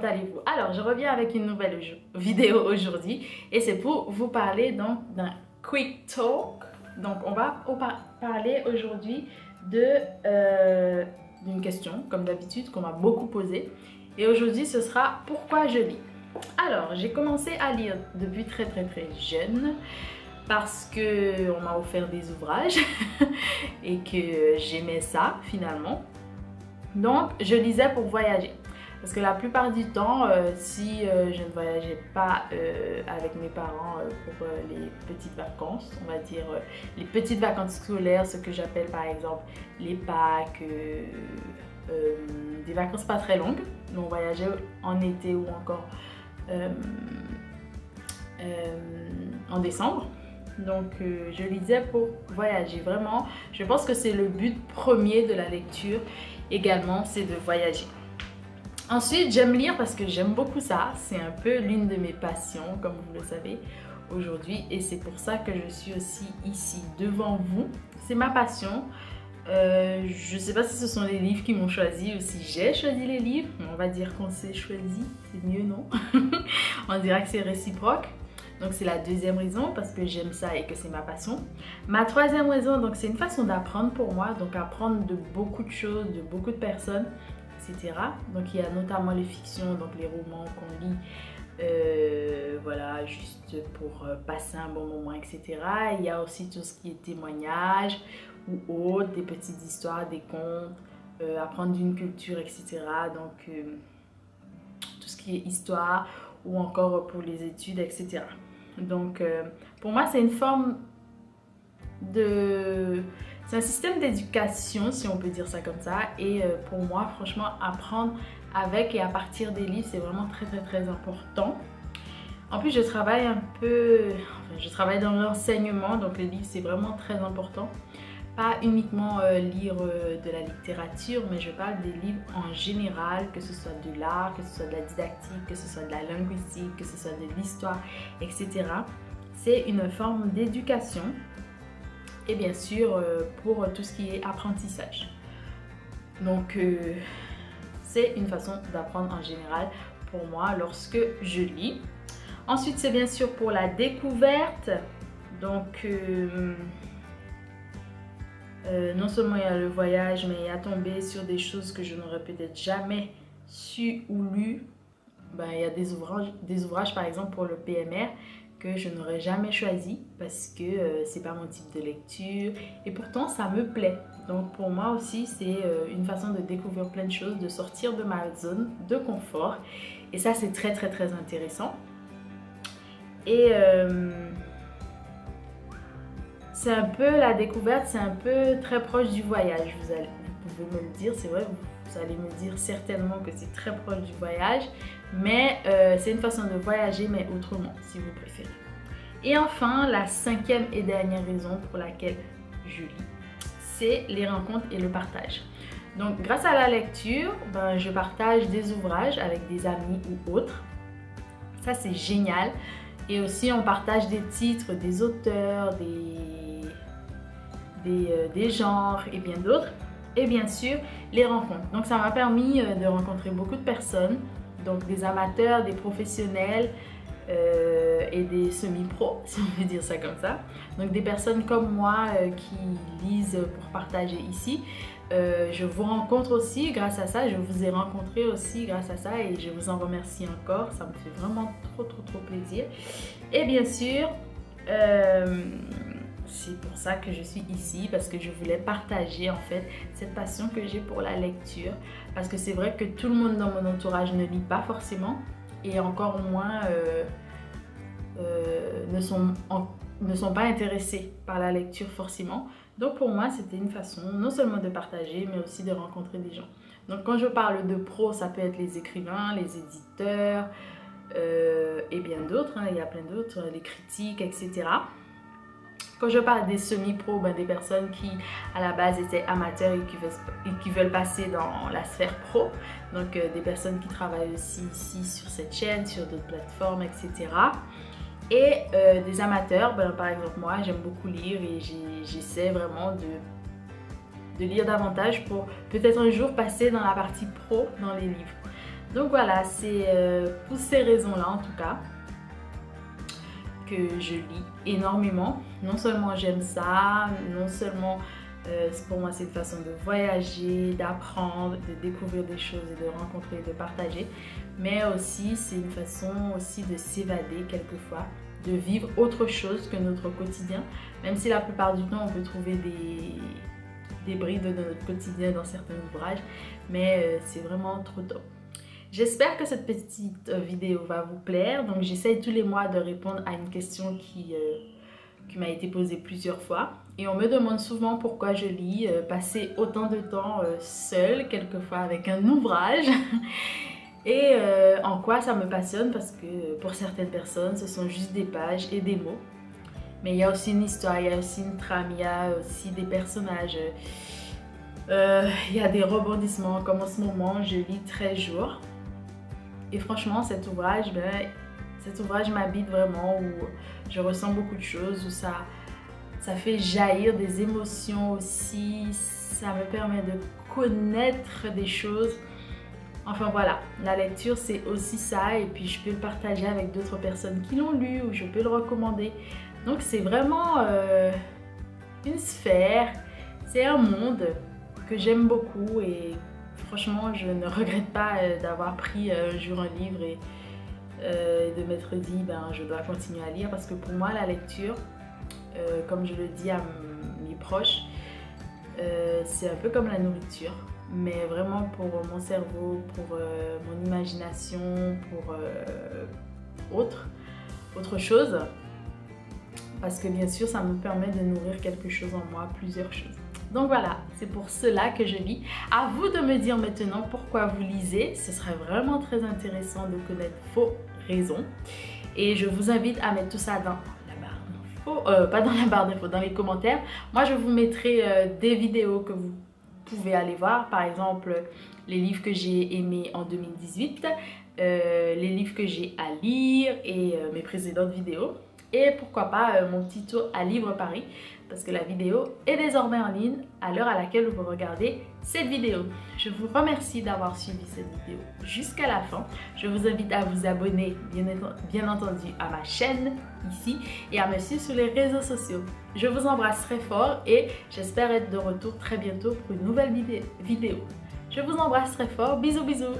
allez-vous? Alors, je reviens avec une nouvelle vidéo aujourd'hui et c'est pour vous parler donc d'un quick talk. Donc, on va parler aujourd'hui d'une question, comme d'habitude, qu'on m'a beaucoup posée. Et aujourd'hui, ce sera pourquoi je lis. Alors, j'ai commencé à lire depuis très jeune parce qu'on m'a offert des ouvrages et que j'aimais ça finalement. Donc, je lisais pour voyager. Parce que la plupart du temps, si je ne voyageais pas avec mes parents pour les petites vacances, on va dire les petites vacances scolaires, ce que j'appelle par exemple les Pâques, des vacances pas très longues, mais on voyageait en été ou encore en décembre. Donc je lisais pour voyager, vraiment. Je pense que c'est le but premier de la lecture également, c'est de voyager. Ensuite, j'aime lire parce que j'aime beaucoup ça. C'est un peu l'une de mes passions, comme vous le savez aujourd'hui. Et c'est pour ça que je suis aussi ici devant vous. C'est ma passion. Je ne sais pas si ce sont les livres qui m'ont choisi ou si j'ai choisi les livres. On va dire qu'on s'est choisi. C'est mieux, non? On dirait que c'est réciproque. Donc c'est la deuxième raison parce que j'aime ça et que c'est ma passion. Ma troisième raison, donc c'est une façon d'apprendre pour moi. Donc apprendre de beaucoup de choses, de beaucoup de personnes, etc. Donc il y a notamment les fictions, donc les romans qu'on lit, voilà, juste pour passer un bon moment, etc. Il y a aussi tout ce qui est témoignages ou autres, des petites histoires, des contes, apprendre d'une culture, etc. Donc tout ce qui est histoire ou encore pour les études, etc. Donc pour moi c'est une forme de... C'est un système d'éducation, si on peut dire ça comme ça. Et pour moi, franchement, apprendre avec et à partir des livres, c'est vraiment très important. En plus, je travaille un peu... Enfin, je travaille dans l'enseignement, donc les livres, c'est vraiment très important. Pas uniquement lire de la littérature, mais je parle des livres en général, que ce soit de l'art, que ce soit de la didactique, que ce soit de la linguistique, que ce soit de l'histoire, etc. C'est une forme d'éducation. Et bien sûr pour tout ce qui est apprentissage. Donc c'est une façon d'apprendre en général pour moi lorsque je lis. Ensuite c'est bien sûr pour la découverte. Donc non seulement il y a le voyage, mais il y a tomber sur des choses que je n'aurais peut-être jamais su ou lu. Ben, il y a des ouvrages par exemple pour le PMR que je n'aurais jamais choisi parce que c'est pas mon type de lecture et pourtant ça me plaît. Donc pour moi aussi c'est une façon de découvrir plein de choses, de sortir de ma zone de confort et ça c'est très intéressant. Et c'est un peu la découverte, c'est un peu très proche du voyage, vous pouvez me le dire, c'est vrai, vous allez me dire certainement que c'est très proche du voyage, mais c'est une façon de voyager, mais autrement, si vous préférez. Et enfin, la cinquième et dernière raison pour laquelle je lis, c'est les rencontres et le partage. Donc, grâce à la lecture, ben, je partage des ouvrages avec des amis ou autres. Ça, c'est génial. Et aussi, on partage des titres, des auteurs, des genres et bien d'autres. Et bien sûr, les rencontres. Donc, ça m'a permis de rencontrer beaucoup de personnes. Donc, des amateurs, des professionnels et des semi-pros, si on peut dire ça comme ça. Donc, des personnes comme moi qui lisent pour partager ici. Je vous rencontre aussi grâce à ça. Je vous ai rencontré aussi grâce à ça et je vous en remercie encore. Ça me fait vraiment trop plaisir. Et bien sûr, c'est pour ça que je suis ici, parce que je voulais partager en fait cette passion que j'ai pour la lecture, parce que c'est vrai que tout le monde dans mon entourage ne lit pas forcément et encore moins ne sont pas intéressés par la lecture forcément. Donc pour moi c'était une façon non seulement de partager mais aussi de rencontrer des gens. Donc quand je parle de pros, ça peut être les écrivains, les éditeurs et bien d'autres, hein, il y a plein d'autres, les critiques, etc. Quand je parle des semi-pros, ben, des personnes qui à la base étaient amateurs et qui veulent passer dans la sphère pro. Donc des personnes qui travaillent aussi ici sur cette chaîne, sur d'autres plateformes, etc. Et des amateurs, ben, par exemple moi j'aime beaucoup lire et j'essaie vraiment de lire davantage pour peut-être un jour passer dans la partie pro dans les livres. Donc voilà, c'est pour ces raisons-là en tout cas que je lis énormément. Non seulement j'aime ça, non seulement pour moi c'est une façon de voyager, d'apprendre, de découvrir des choses et de rencontrer, de partager, mais aussi c'est une façon aussi de s'évader quelquefois, de vivre autre chose que notre quotidien, même si la plupart du temps on peut trouver des brides de notre quotidien dans certains ouvrages, mais c'est vraiment trop top. J'espère que cette petite vidéo va vous plaire. Donc j'essaye tous les mois de répondre à une question qui m'a été posée plusieurs fois. Et on me demande souvent pourquoi je lis, passer autant de temps seule, quelquefois avec un ouvrage. Et en quoi ça me passionne, parce que pour certaines personnes, ce sont juste des pages et des mots. Mais il y a aussi une histoire, il y a aussi une trame, il y a aussi des personnages. Il y a des rebondissements, comme en ce moment, je lis 13 jours. Et franchement, cet ouvrage m'habite vraiment, où je ressens beaucoup de choses, où ça fait jaillir des émotions aussi, ça me permet de connaître des choses. Enfin voilà, la lecture c'est aussi ça, et puis je peux le partager avec d'autres personnes qui l'ont lu, ou je peux le recommander. Donc c'est vraiment une sphère, c'est un monde que j'aime beaucoup, et franchement je ne regrette pas d'avoir pris un jour un livre et de m'être dit ben je dois continuer à lire, parce que pour moi la lecture, comme je le dis à mes proches, c'est un peu comme la nourriture, mais vraiment pour mon cerveau, pour mon imagination, pour autre chose, parce que bien sûr ça me permet de nourrir quelque chose en moi, plusieurs choses. Donc voilà, c'est pour cela que je lis. À vous de me dire maintenant pourquoi vous lisez, ce serait vraiment très intéressant de connaître vos raisons. Et je vous invite à mettre tout ça dans la barre d'infos, pas dans la barre d'infos, dans les commentaires. Moi je vous mettrai des vidéos que vous pouvez aller voir, par exemple les livres que j'ai aimés en 2018, les livres que j'ai à lire et mes précédentes vidéos. Et pourquoi pas mon petit tour à Livre Paris, parce que la vidéo est désormais en ligne à l'heure à laquelle vous regardez cette vidéo. Je vous remercie d'avoir suivi cette vidéo jusqu'à la fin. Je vous invite à vous abonner bien entendu à ma chaîne ici et à me suivre sur les réseaux sociaux. Je vous embrasse très fort et j'espère être de retour très bientôt pour une nouvelle vidéo. Je vous embrasse très fort, bisous bisous.